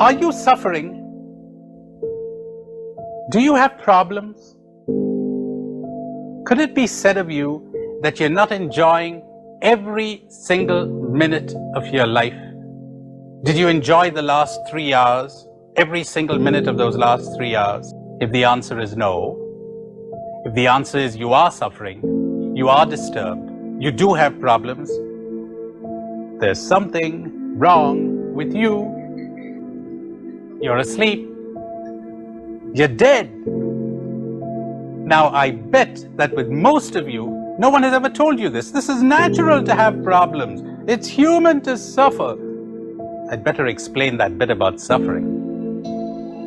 Are you suffering? Do you have problems? Could it be said of you that you're not enjoying every single minute of your life? Did you enjoy the last 3 hours, every single minute of those last 3 hours? If the answer is no, if the answer is you are suffering, you are disturbed, you do have problems, there's something wrong with you. You're asleep. You're dead. Now, I bet that with most of you, no one has ever told you this. This is natural to have problems. It's human to suffer. I'd better explain that bit about suffering.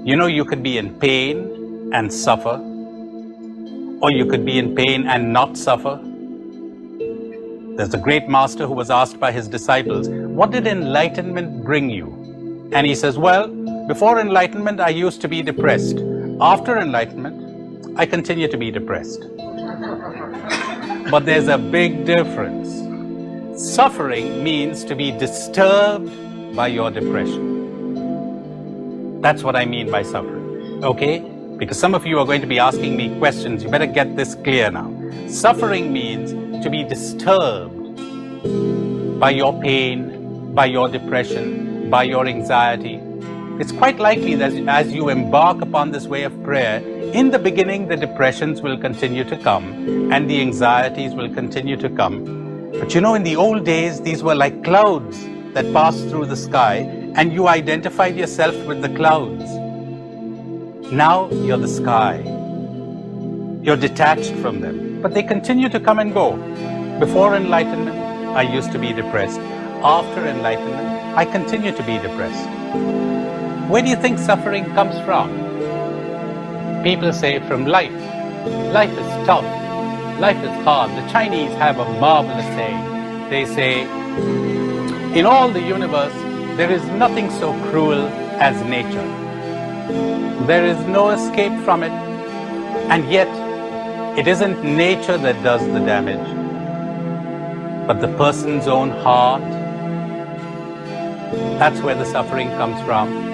You know, you could be in pain and suffer, or you could be in pain and not suffer. There's a great master who was asked by his disciples, what did enlightenment bring you? And he says, well, before enlightenment, I used to be depressed. After enlightenment, I continue to be depressed. But there's a big difference. Suffering means to be disturbed by your depression. That's what I mean by suffering, okay? Because some of you are going to be asking me questions. You better get this clear now. Suffering means to be disturbed by your pain, by your depression, by your anxiety. It's quite likely that as you embark upon this way of prayer, in the beginning the depressions will continue to come and the anxieties will continue to come. But you know, in the old days, these were like clouds that passed through the sky and you identified yourself with the clouds. Now you're the sky. You're detached from them, but they continue to come and go. Before enlightenment, I used to be depressed. After enlightenment, I continue to be depressed. Where do you think suffering comes from? People say from life. Life is tough. Life is hard. The Chinese have a marvelous saying. They say, in all the universe, there is nothing so cruel as nature. There is no escape from it. And yet, it isn't nature that does the damage, but the person's own heart. That's where the suffering comes from.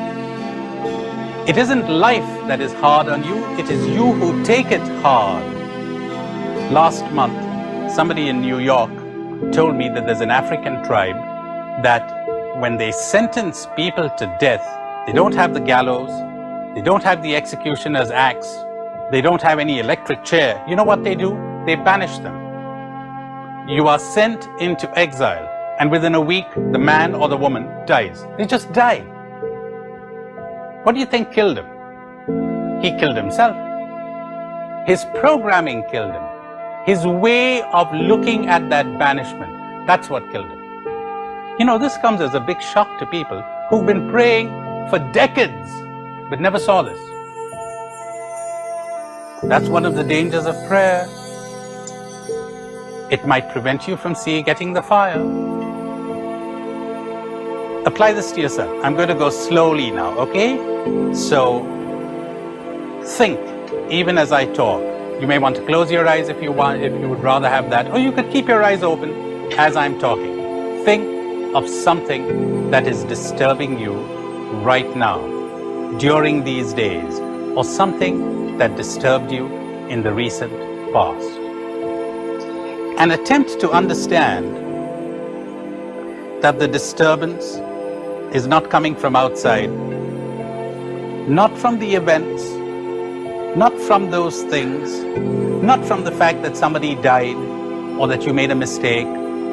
It isn't life that is hard on you, it is you who take it hard. Last month, somebody in New York told me that there's an African tribe that when they sentence people to death, they don't have the gallows, they don't have the executioner's axe, they don't have any electric chair. You know what they do? They banish them. You are sent into exile, and within a week, the man or the woman dies. They just die. What do you think killed him? He killed himself. His programming killed him. His way of looking at that banishment, that's what killed him. You know, this comes as a big shock to people who've been praying for decades, but never saw this. That's one of the dangers of prayer. It might prevent you from getting the fire. Apply this to yourself. I'm going to go slowly now, okay? So, think, even as I talk. You may want to close your eyes if you want, if you would rather have that, or you could keep your eyes open as I'm talking. Think of something that is disturbing you right now, during these days, or something that disturbed you in the recent past. And attempt to understand that the disturbance is not coming from outside, not from the events, not from those things, not from the fact that somebody died, or that you made a mistake,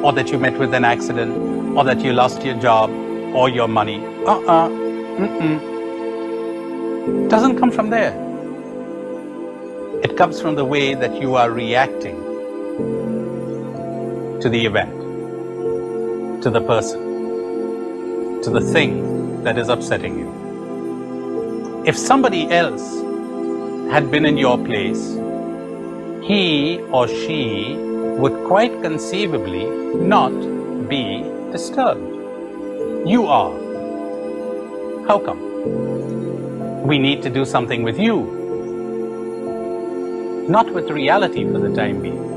or that you met with an accident, or that you lost your job, or your money. Doesn't come from there. It comes from the way that you are reacting to the event, to the person, to the thing that is upsetting you. If somebody else had been in your place, he or she would quite conceivably not be disturbed. You are. How come? We need to do something with you, not with reality for the time being.